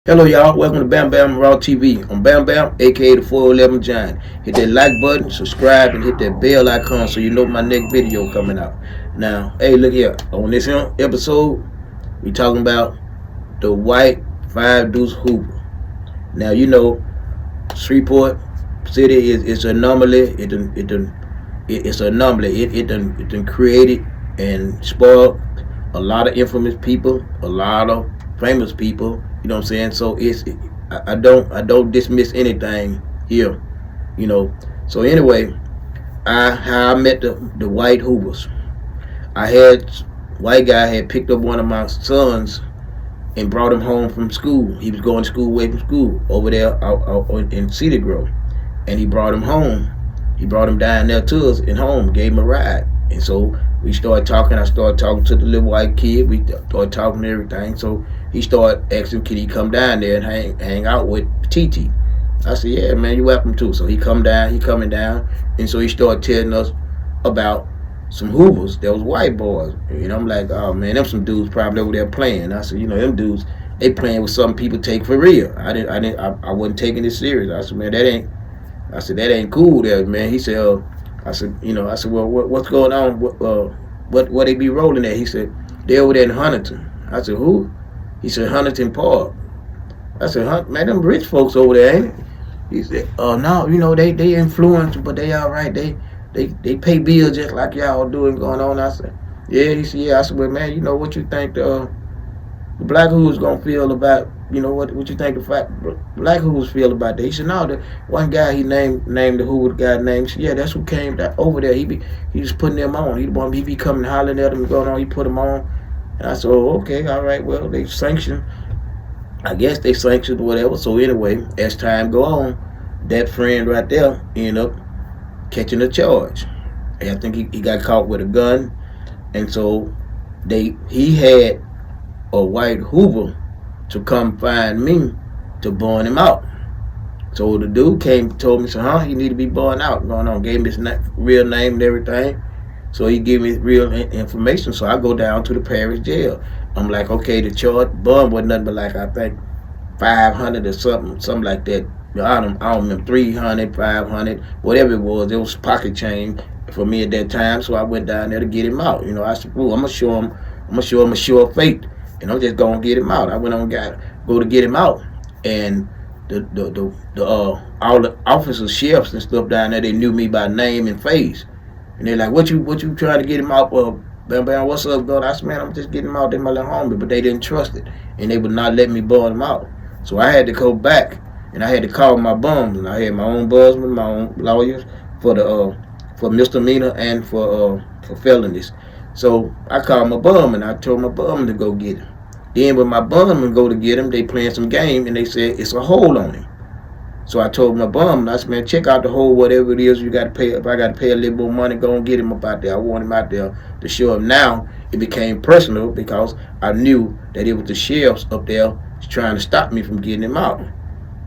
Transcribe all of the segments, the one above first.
Hello, y'all. Welcome to Bam Bam Raw TV. I'm Bam Bam, aka the 411 Giant. Hit that like button, subscribe, and hit that bell icon so you know my next video coming out. Now, hey, look here. On this episode, we talking about the white 5 deuce Hoover. Now, Shreveport City is an anomaly. It's an anomaly. It done created and spoiled a lot of infamous people, a lot of famous people. You know what I'm saying? So I don't dismiss anything here. You know. So anyway, how I met the white Hoovers. I had white guy had picked up one of my sons and brought him home from school. He was going to school away from school over there out in Cedar Grove, and he brought him home. He brought him down there to us and home, gave him a ride, and so we started talking. I started talking to the little white kid. We started talking and everything. So he started asking, can he come down there and hang out with TT? I said, yeah, man, you're welcome to. So he coming down, and so he started telling us about some Hoovers. There was white boys. I'm like, oh man, them some dudes probably over there playing. I said, them dudes, they playing with something people take for real. I wasn't taking it serious. I said, man, that ain't cool there, man. He said, I said, well, what's going on? What they be rolling at? He said, they over there in Huntington. I said, who? He said, Huntington Park. I said, man, them rich folks over there, ain't it? He said, oh no, they influence, but they all right. They pay bills just like y'all doing going on. I said, yeah. He said, yeah. I said, well, man, what you think the black who's gonna feel about, what you think the black who's feel about that? He said, no, the one guy he named the Hoover guy named. Said, yeah, that's who came over there. He was putting them on. He be coming hollering at them going on. He put them on. And I said, oh, okay, all right. Well, they sanctioned. I guess they sanctioned whatever. So anyway, as time go on, that friend right there ended up catching a charge. And I think he got caught with a gun, and so he had a white Hoover to come find me to burn him out. So the dude came, told me, so he need to be burned out. Going on, gave me his real name and everything. So he gave me real information. So I go down to the parish jail. I'm like, okay, the charge bond wasn't nothing but like I think 500 or something like that. I don't remember, 300, 500, whatever it was. It was pocket change for me at that time. So I went down there to get him out. I said, I'm gonna show him a sure fate, and I'm just gonna get him out. I went on go to get him out, and all the officers, sheriffs and stuff down there, they knew me by name and face, and they're like, what you trying to get him out of? Bam Bam, what's up, God? I said, man, I'm just getting him out. They my little homie, but they didn't trust it, and they would not let me burn him out. So I had to go back, and I had to call my bums, and I had my own buzzmen, my own lawyers for misdemeanor and for felonies. So I called my bum, and I told my bum to go get him. Then when my bum go to get him, they playing some game, and they said it's a hold on him. So I told my bum, and I said, man, check out the hold, whatever it is you got to pay. If I got to pay a little more money, go and get him up out there. I want him out there to show him. Now it became personal because I knew that it was the sheriffs up there trying to stop me from getting him out.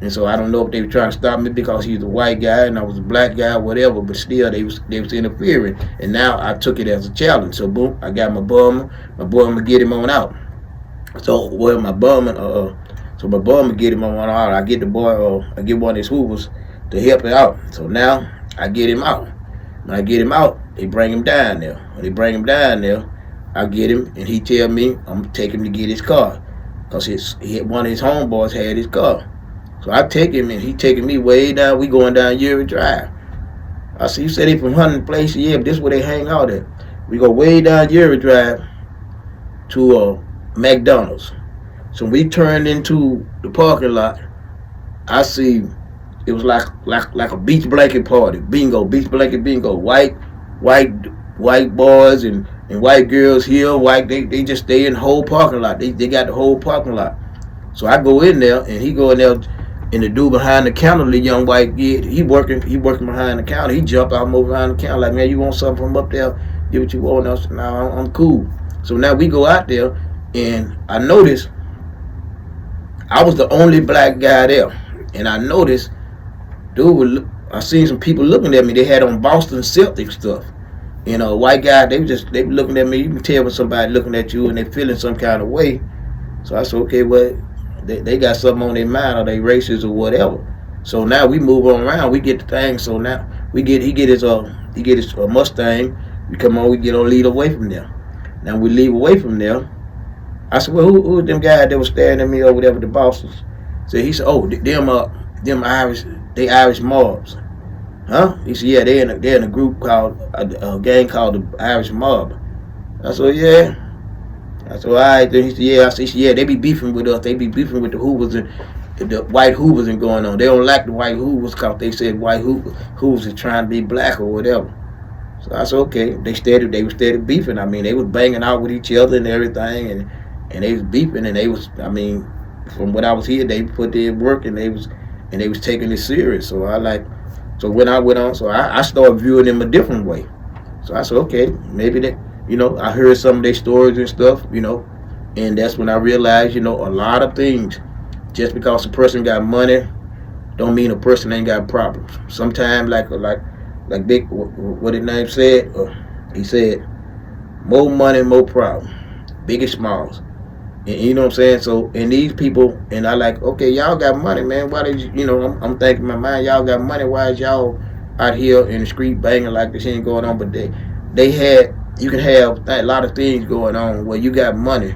And so I don't know if they were trying to stop me because he was a white guy and I was a black guy, whatever. But still, they was interfering. And now I took it as a challenge. So boom, I got my bum to get him on out. So my bum to get him on out. I get the boy, I get one of his Hoovers to help him out. So now I get him out. When I get him out, they bring him down there. When they bring him down there, I get him, and he tell me I'm gonna take him to get his car, cause one of his homeboys had his car. So I take him, and he taking me way down. We going down Uri Drive. I said, you said they from Huntington Place? Yeah, but this is where they hang out at. We go way down Uri Drive to McDonald's. So we turned into the parking lot. I see it was like a beach blanket party. Beach blanket bingo. White boys and white girls here. They just stay in the whole parking lot. They got the whole parking lot. So I go in there, and he go in there, and the dude behind the counter, the young white kid, he working behind the counter. He jump out over behind the counter like, man, you want something from up there? Get what you want. I said, no, I'm cool. So now we go out there, and I noticed I was the only black guy there, and I noticed, I seen some people looking at me. They had on Boston Celtics stuff. White guy, they were looking at me. You can tell when somebody looking at you and they feeling some kind of way. So I said, okay, well, they got something on their mind or they racist or whatever. So now we move on around. We get the thing. So now he get his Mustang. We come on. We get on lead away from there. Now we leave away from there. I said, well, who them guys that was staring at me over there with the bosses? So he said, oh, them Irish, they Irish mobs, huh? He said, yeah, they're in a group called a gang called the Irish Mob. I said, yeah. I said, all right. Then he said, yeah. I said, yeah, they be beefing with us. They be beefing with the Hoovers and the white Hoovers and going on. They don't like the white Hoovers because they said white Hoovers is trying to be black or whatever. So I said, okay. They were steady beefing. I mean, they was banging out with each other and everything, and they was beefing, and they was, I mean, from what I was here, they put their work, and they was taking it serious. So when I went on, so I started viewing them a different way. So I said, okay, maybe that, I heard some of their stories and stuff, and that's when I realized, a lot of things, just because a person got money, don't mean a person ain't got problems. Sometimes, like Big, what his name said, he said, more money, more problem, big and smalls. And you know what I'm saying? So, and these people, and I like, okay, y'all got money, man. Why did you, I'm thinking in my mind, y'all got money. Why is y'all out here in the street banging like this ain't going on? But you can have a lot of things going on where you got money,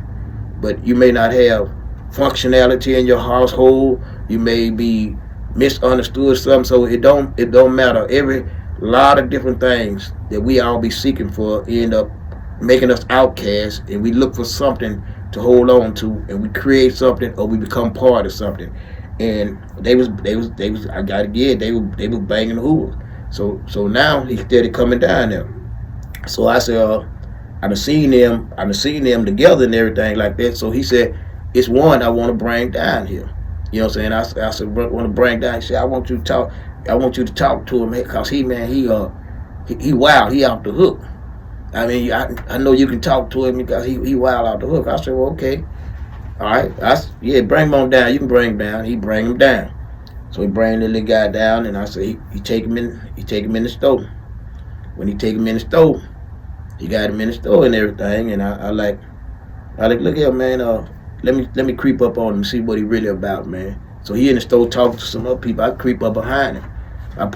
but you may not have functionality in your household. You may be misunderstood something. So it don't matter. Every lot of different things that we all be seeking for end up making us outcasts, and we look for something to hold on to, and we create something or we become part of something. And they was I gotta get they was banging the Hoovers. So now he started coming down there. So I said, I done seen them together and everything like that. So he said, it's one I want to bring down here. You know what I'm saying? I said, want to bring down. He said, I want you to talk to him, because he wild, he off the hook. I mean, I know you can talk to him because he wild out the hook. I said, well, okay, all right. Bring him on down. You can bring him down. He bring him down. So he bring the little guy down, and I said, he take him in the store. When he take him in the store, he got him in the store and everything. And I like, look here, man. Let me creep up on him and see what he really about, man. So he in the store talking to some other people. I creep up behind him. I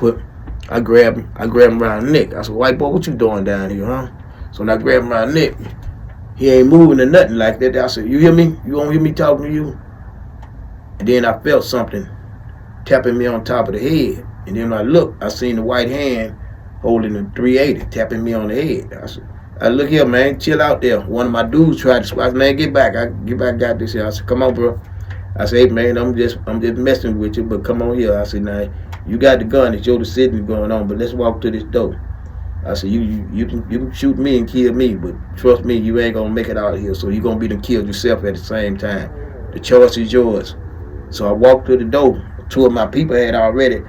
grab him around the neck. I said, white boy, what you doing down here, huh? So when I grabbed him around the neck, he ain't moving or nothing like that. I said, you hear me? You don't hear me talking to you? And then I felt something tapping me on top of the head. And then when I looked, I seen the white hand holding the 380, tapping me on the head. I said, look here, man, chill out there. One of my dudes tried to squash, man, get back, got this here. I said, come on, bro. I said, hey, man, I'm just messing with you, but come on here. I said, now, you got the gun, it's your decision going on, but let's walk to this door. I said, you can shoot me and kill me, but trust me, you ain't gonna make it out of here. So you're gonna be done killed yourself at the same time. The choice is yours. So I walked to the door. Two of my people had already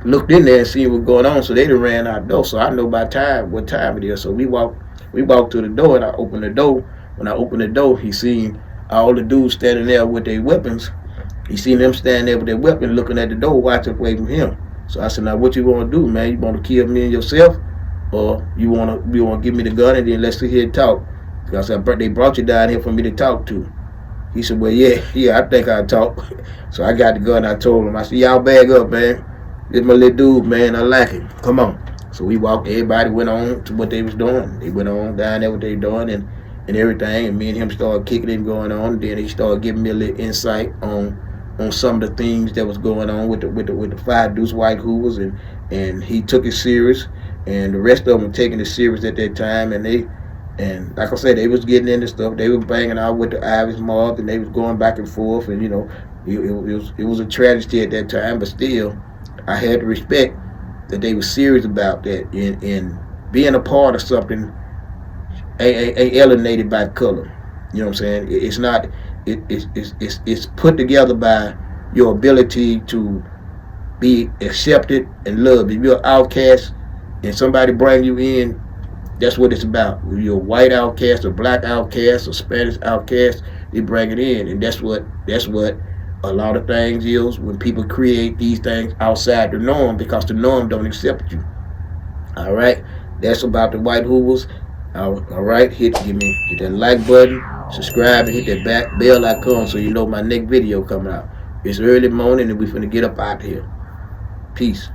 looked in there and seen what was going on, so they done ran out the door. So I know by time what time it is. So we walked to the door, and I opened the door. When I opened the door, he seen all the dudes standing there with their weapons. He seen them standing there with their weapon, looking at the door, watching away from him. So I said, now what you want to do, man? You want to kill me and yourself? Or you want to give me the gun and then let's sit here and talk? Because they brought you down here for me to talk to. He said, well, yeah, I think I'll talk. So I got the gun. I told him, I said, y'all bag up, man. This my little dude, man. I like him. Come on. So we walked. Everybody went on to what they was doing. They went on down there what they doing and everything. And me and him started kicking it going on. Then he started giving me a little insight on some of the things that was going on with the 5 Deuce White Hoovers, and he took it serious. And the rest of them were taking it serious at that time, and like I said, they was getting into stuff. They were banging out with the Irish mob, and they was going back and forth, and it was a tragedy at that time. But still, I had to respect that they were serious about that, and being a part of something ain't alienated by color. You know what I'm saying? It's not. It's put together by your ability to be accepted and loved. If you're an outcast and somebody bring you in, that's what it's about. If you're a white outcast, a black outcast, a Spanish outcast, they bring it in, and that's what a lot of things is when people create these things outside the norm, because the norm don't accept you. All right, that's about the white Hoovers. All right, hit that like button. Subscribe and hit that back bell icon so you know my next video coming out. It's early morning and we finna get up out here. Peace.